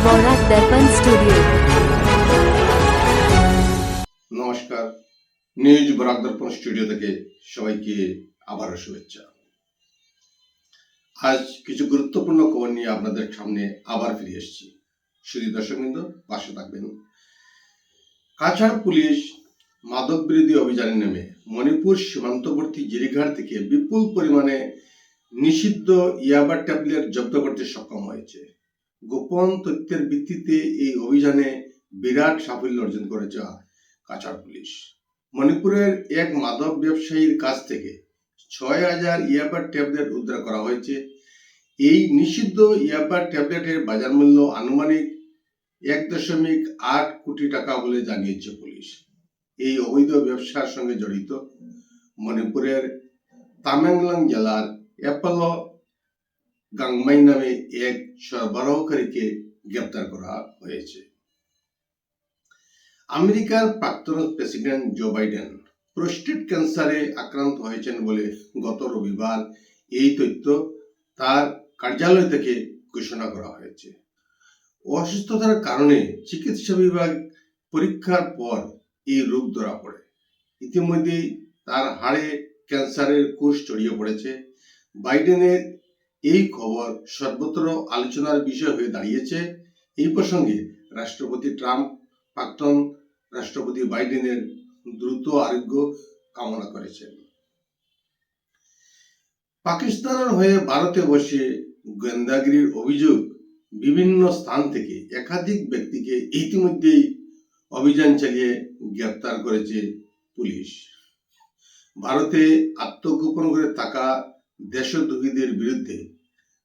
বরাক দর্পণ studio. নমস্কার, news Barak দর্পণ studio থেকে সবাইকে আবারও শুভেচ্ছা। আজ কিছু গুরুত্বপূর্ণ খবর নিয়ে আপনাদের সামনে আবার ফিরে এসেছি। শুধু দর্শকবৃন্দ পাশে থাকবেন। কাছাড় পুলিশ মাদক বিরোধী অভিযানে নেমে মণিপুর সীমান্তবর্তী জিরিঘাট থেকে বিপুল পরিমাণে নিষিদ্ধ ইয়াবা ট্যাবলেট জব্দ করতে সক্ষম হয়েছে। গোপন তথ্যের ভিত্তিতে এই অভিযানে বিরাট সাফল্য অর্জন করেছে কাছাড় পুলিশ। মণিপুরের এক মাদক ব্যবসায়ীর কাছ থেকে ৬,০০০ ইয়াবা ট্যাবলেট উদ্ধার করা হয়েছে। এই নিষিদ্ধ ইয়াবা ট্যাবলেটের বাজার মূল্য আনুমানিক ১.৮ কোটি টাকা বলে জানিয়েছে পুলিশ। এই অবৈধ ব্যবসার সঙ্গে জড়িত মণিপুরের তামেংলং জেলার অ্যাপোলো গাংমাই নামে এক সরবরাহকারীকে গ্রেপ্তার করা হয়েছে। আমেরিকার প্রাক্তন প্রেসিডেন্ট জো বাইডেন প্রোস্টেট ক্যান্সারে আক্রান্ত হয়েছেন বলে গত রবিবার এই তথ্য তার কার্যালয় থেকে ঘোষণা করা হয়েছে। অসুস্থতার কারণে চিকিৎসা বিভাগ পরীক্ষার পর এই রোগ ধরা পড়ে। ইতিমধ্যেই তার হাড়ে ক্যান্সারের কোষ ছড়িয়ে পড়েছে। বাইডেনের এই খবর সর্বত্র আলোচনার বিষয় হয়ে দাঁড়িয়েছে। এই প্রসঙ্গে রাষ্ট্রপতি ট্রাম্প প্রাক্তন রাষ্ট্রপতি বাইডেনের দ্রুত আরোগ্য কামনা করেছেন। পাকিস্তানের হয়ে ভারতে বসে গোয়েন্দাগিরির অভিযোগ বিভিন্ন স্থান থেকে একাধিক ব্যক্তিকে ইতিমধ্যেই অভিযান চালিয়ে গ্রেপ্তার করেছে পুলিশ। ভারতে আত্মগোপন করে থাকা দেশদ্রোহীদের বিরুদ্ধে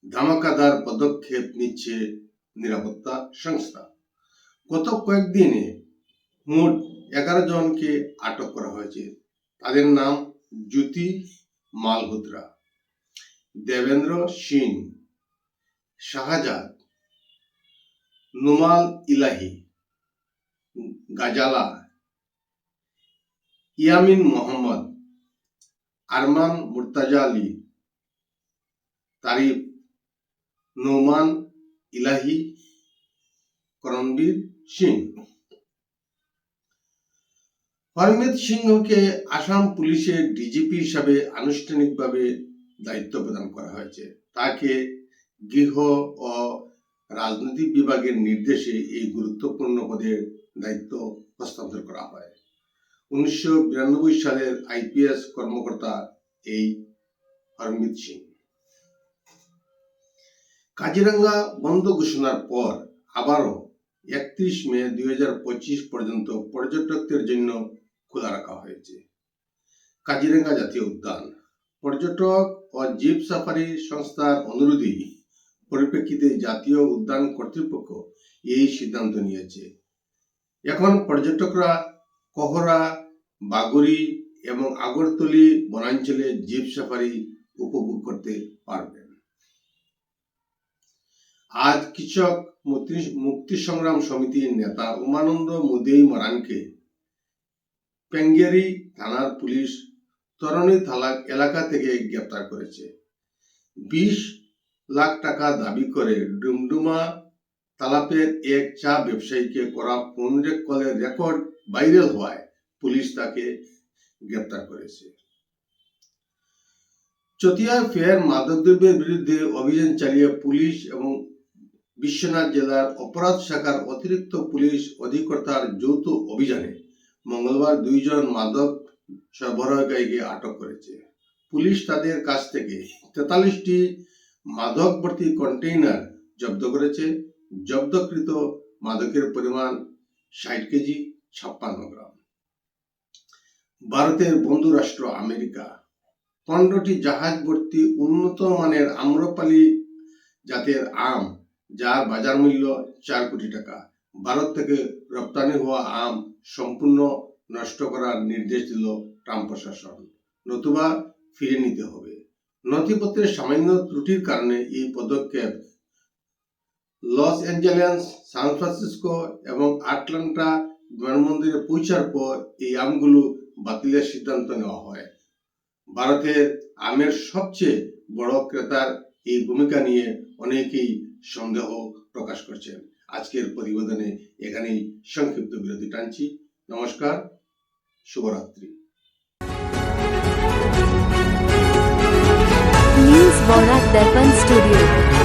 ধামাকাদার পদক্ষেপ নিচ্ছে নিরাপত্তা সংস্থা। গত কয়েকদিনে মোট 11 জনকে আটক করা হয়েছে। তাদের নাম জ্যোতি মালহোত্রা, দেবেন্দ্র সিং, শাহজাদ, নুমাল ইলাহি, গাজালা, ইয়ামিন মোহাম্মদ, আরমান মুর্তাজা আলী, তারিফ, নোমান ইলাহি, করণবীর সিং। হরমিত সিংহকে আসাম পুলিশের ডিজিপি হিসাবে আনুষ্ঠানিকভাবে দায়িত্ব প্রদান করা হয়েছে। তাকে গৃহ ও রাজনৈতিক বিভাগের নির্দেশে এই গুরুত্বপূর্ণ পদের দায়িত্ব হস্তান্তর করা হয়। 1992 সালের আইপিএস কর্মকর্তা এই হরমিত সিং। কাজিরাঙ্গা বন্ধ ঘোষণার পর আবারও 31 মে 2025 পর্যন্ত পর্যটকদের জন্য খোলা রাখা হয়েছে কাজিরাঙ্গা জাতীয় উদ্যান। পর্যটক ও জিপ সাফারি সংস্থার অনুরোধে পরিপ্রেক্ষিতে জাতীয় উদ্যান কর্তৃপক্ষ এই সিদ্ধান্ত নিয়েছে। এখন পর্যটকরা কহরা, বাগরি এবং আগরতলি বনাঞ্চলে জিপ সাফারি উপভোগ করতে পারবেন। আজ কৃষক মুক্তি সংগ্রাম সমিতির নেতা উমানন্দ মুদেই মারানকে পেঙ্গেরি থানার পুলিশ তরণী থালাক এলাকা থেকে গ্রেপ্তার করেছে। 20 লাখ টাকা দাবি করে ডুমডুমা তালাপের এক চা ব্যবসায়ীকে করা ফোন কলের রেকর্ড ভাইরাল হওয়ায় পুলিশ তাকে গ্রেপ্তার করেছে। চতিয়ায় ফের মাদকদ্রব্যের বিরুদ্ধে অভিযান চালিয়ে পুলিশ এবং বিশ্বনাথ জেলার অপরাধ শাখার অতিরিক্ত পুলিশ অধিকর্তার যৌথ অভিযানে মঙ্গলবার 2 জন মাদক সরবরাহকারীকে আটক করেছে। পুলিশ তাদের কাছ থেকে 43টি মাদক ভর্তি কন্টেইনার জব্দ করেছে। জব্দকৃত মাদকের পরিমাণ 60 কেজি 56 গ্রাম। ভারতের বন্ধু রাষ্ট্র আমেরিকা 15টি জাহাজ ভর্তি উন্নত মানের আম্রপালি জাতের আম, যার বাজার মূল্য 4 কোটি টাকা, ভারত থেকে রপ্তানি হওয়া আম সম্পূর্ণ নষ্ট করার নির্দেশ দিল ট্রাম্প প্রশাসন, নতুবা ফিরে নিতে হবে। নথিপত্রের সামান্য ত্রুটির কারণে এই পদক্ষেপ লস অ্যাঞ্জেলেস, সান ফ্রান্সিসকো এবং আটলান্টা বিমানবন্দরে পৌঁছার পর এই আমগুলো বাতিলের সিদ্ধান্ত নেওয়া হয়। ভারতের আমের সবচেয়ে বড় ক্রেতার এই ভূমিকা নিয়ে অনেকেই সন্দেহ প্রকাশ করছেন। আজকের প্রতিবেদনে এখানেই সংক্ষিপ্ত বিরতি টানছি। নমস্কার, শুভরাত্রি। न्यूज बौरा दर्पण स्टूडियो।